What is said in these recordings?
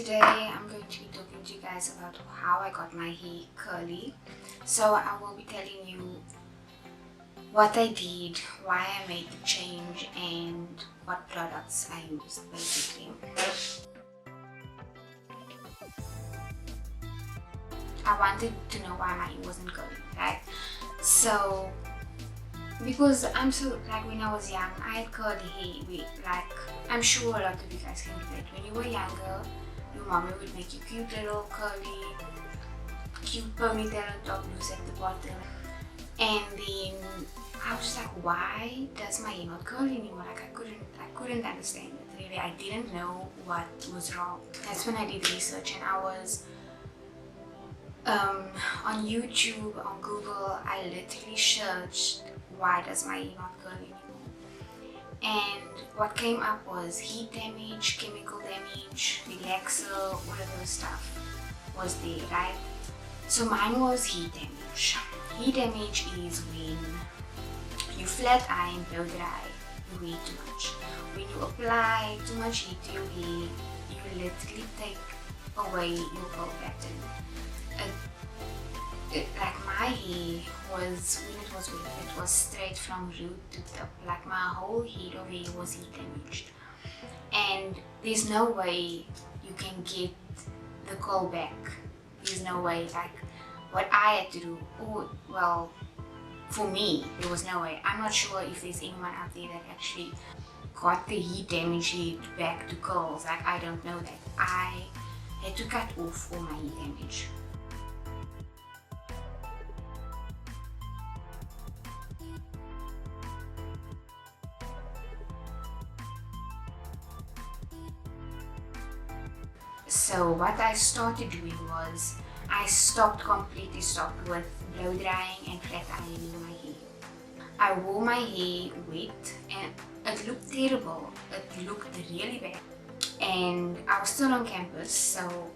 Today I'm going to be talking to you guys about how I got my hair curly. So I will be telling you what I did, why I made the change, and what products I used basically. I wanted to know why my hair wasn't curly, right? So because I'm so, like, when I was young I had curly hair. I'm sure a lot of you guys can relate. When you were younger, your mommy would make you cute little curly, cute ponytail on top, loose at the bottom. And then I was just like, why does my hair not curl anymore? Like I couldn't understand it really. I didn't know what was wrong. That's when I did research, and I was on YouTube, on Google. I literally searched, why does my hair not curl anymore? And what came up was heat damage, chemical damage, relaxer, all of those stuff was there, right? So mine was heat damage. Heat damage is when you flat iron, blow dry, you wear too much. When you apply too much heat to your hair, you literally take away your curl pattern. Like my hair was, when it was wet, it was straight from root to top. Like my whole head of hair was heat damaged. And there's no way you can get the curl back. There's no way. Like what I had to do, well, for me, there was no way. I'm not sure if there's anyone out there that actually got the heat damage back to curls. Like I don't know that. I had to cut off all my heat damage. So what I started doing was, I completely stopped with blow drying and flat ironing my hair. I wore my hair wet and it looked terrible. It looked really bad. And I was still on campus, so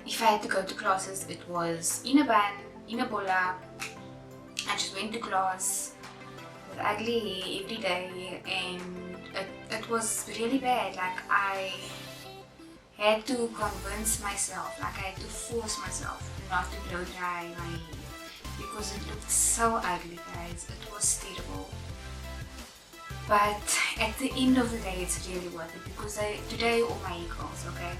if I had to go to classes, it was in a bun, in a bola. I just went to class with ugly hair every day, and it was really bad. Like I had to convince myself, like I had to force myself not to blow dry my hair because it looked so ugly, guys. It was terrible. But at the end of the day, it's really worth it because today all my hair curls, okay?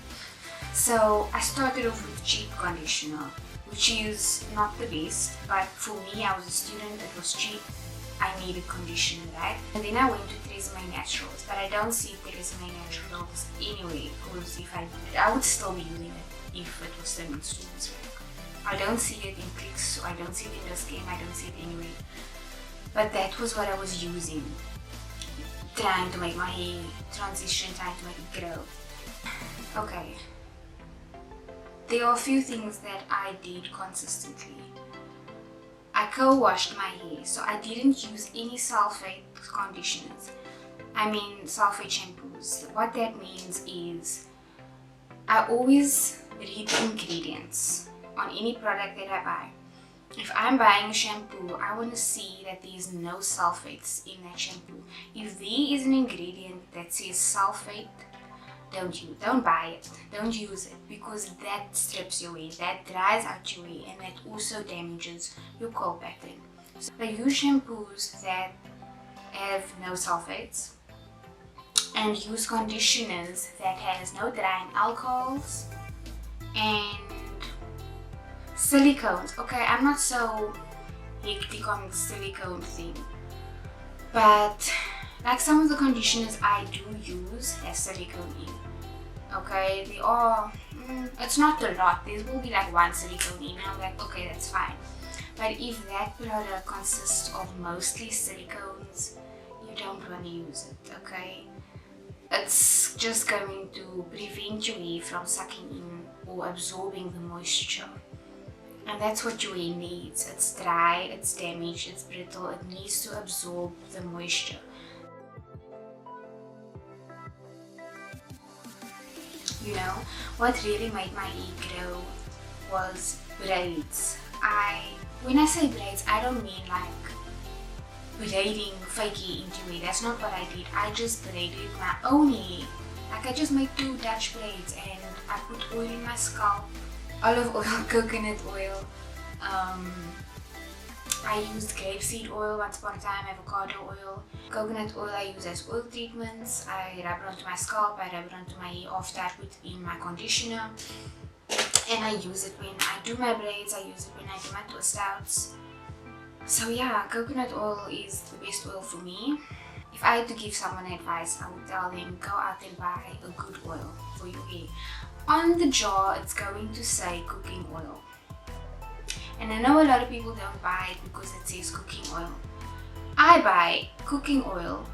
So I started off with cheap conditioner, which is not the best, but for me, I was a student, it was cheap. I needed conditioner, right? And then I went to Tresemme Naturals, but I don't see Tresemme Naturals anyway, because if I did, I would still be using it if it was still in students' work. I don't see it in Clicks, so I don't see it in this game, I don't see it anyway. But that was what I was using, trying to make my hair transition, trying to make it grow. Okay. There are a few things that I did consistently. I co-washed my hair, so I didn't use any sulfate conditioners. I mean sulfate shampoos. What that means is I always read the ingredients on any product that I buy. If I'm buying a shampoo, I want to see that there's no sulfates in that shampoo. If there is an ingredient that says sulfate, don't buy it, don't use it, because that strips your hair, that dries out your hair, and that also damages your curl pattern. So I use shampoos that have no sulfates, and use conditioners that has no drying alcohols and silicones. Okay, I'm not so hectic on the silicone thing, but like some of the conditioners I do use has silicone in. Okay, they are, it's not a lot. There will be like one silicone in, and I'm like, okay, that's fine. But if that product consists of mostly silicones, you don't want to use it, okay? It's just going to prevent your hair from sucking in or absorbing the moisture. And that's what your hair needs. It's dry, it's damaged, it's brittle, it needs to absorb the moisture. You know, what really made my hair grow was braids. When I say braids, I don't mean like braiding fake hair into me. That's not what I did. I just braided my own hair. Like I just made 2 Dutch braids and I put oil in my scalp, olive oil, coconut oil. I used grapeseed oil once upon a time, avocado oil. Coconut oil I use as oil treatments. I rub it onto my scalp, I rub it onto my hair after I put in my conditioner. And I use it when I do my braids, I use it when I do my twist outs. So yeah, coconut oil is the best oil for me. If I had to give someone advice, I would tell them go out and buy a good oil for your hair. On the jar it's going to say cooking oil. And I know a lot of people don't buy it because it says cooking oil. I buy cooking oil.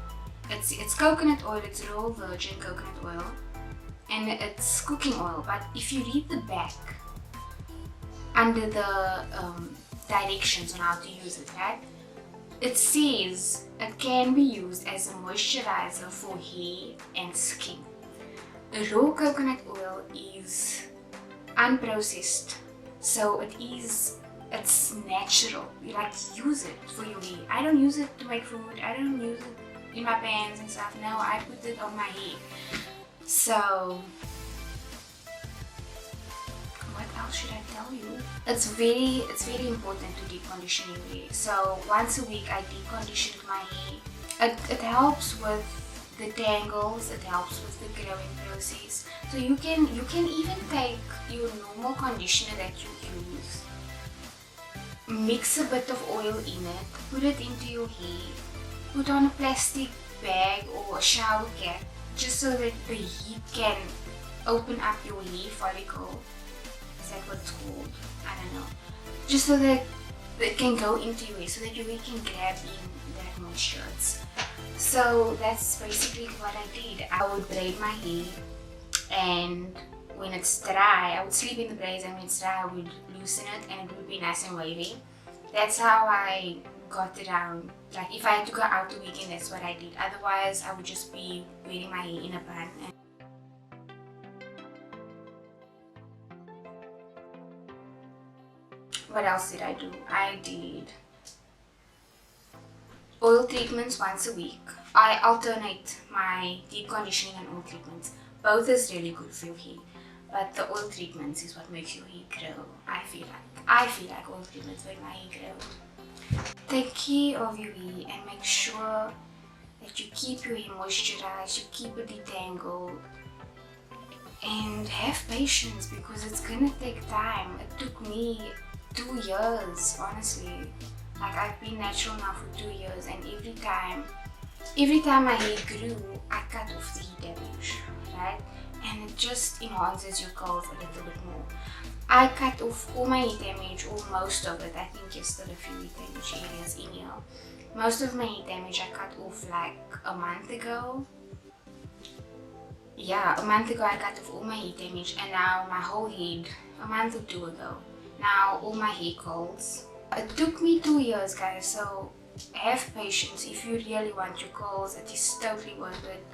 It's coconut oil, it's raw virgin coconut oil. And it's cooking oil. But if you read the back, under the directions on how to use it, right? It says it can be used as a moisturizer for hair and skin. Raw coconut oil is unprocessed. So it's natural. You like use it for your hair. I don't use it to make food. I don't use it in my pants and stuff. No, I put it on my hair. So what else should I tell you? It's very important to deep condition your hair. So once a week I deep condition my hair. It helps with the tangles. It helps with the growing process. So you can even take your normal conditioner that you use, mix a bit of oil in it, put it into your hair, put on a plastic bag or a shower cap just so that the heat can open up your hair follicle. Is that what it's called? I don't know. Just so that it can go into your hair, so that your hair can grab in that moisture. So that's basically what I did. I would braid my hair, and when it's dry, I would sleep in the braids, and when it's dry I would loosen it and it would be nice and wavy. That's how I got it around. Like if I had to go out a weekend, that's what I did. Otherwise I would just be wearing my hair in a bun. What else did I do? I did oil treatments once a week. I alternate my deep conditioning and oil treatments. Both is really good for your hair, but the oil treatments is what makes your hair grow. I feel like oil treatments make my hair grow. Take care of your hair and make sure that you keep your hair moisturized, you keep it detangled, and have patience because it's gonna take time. It took me 2 years, honestly. Like I've been natural now for 2 years, and every time my hair grew, I cut off the hair damage, right? And it just enhances your curls a little bit more. I cut off all my hair damage, or most of it. I think there's still a few hair damage areas in here. Most of my hair damage I cut off like a month ago. Yeah, a month ago I cut off all my hair damage, and now my whole head, a month or 2 ago. Now all my hair curls. It took me 2 years, guys, so have patience. If you really want your curls, it is totally worth it.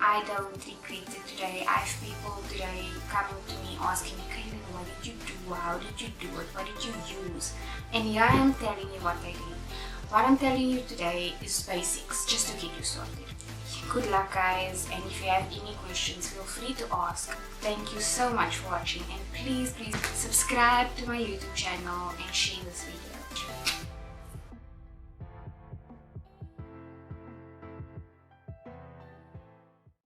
I don't regret it today. I have people today coming to me asking me, Kaylin, what did you do? How did you do it? What did you use? And here I am telling you what I did. What I'm telling you today is basics, just to get you started. Good luck, guys, and if you have any questions, feel free to ask. Thank you so much for watching, and please subscribe to my YouTube channel and share this video.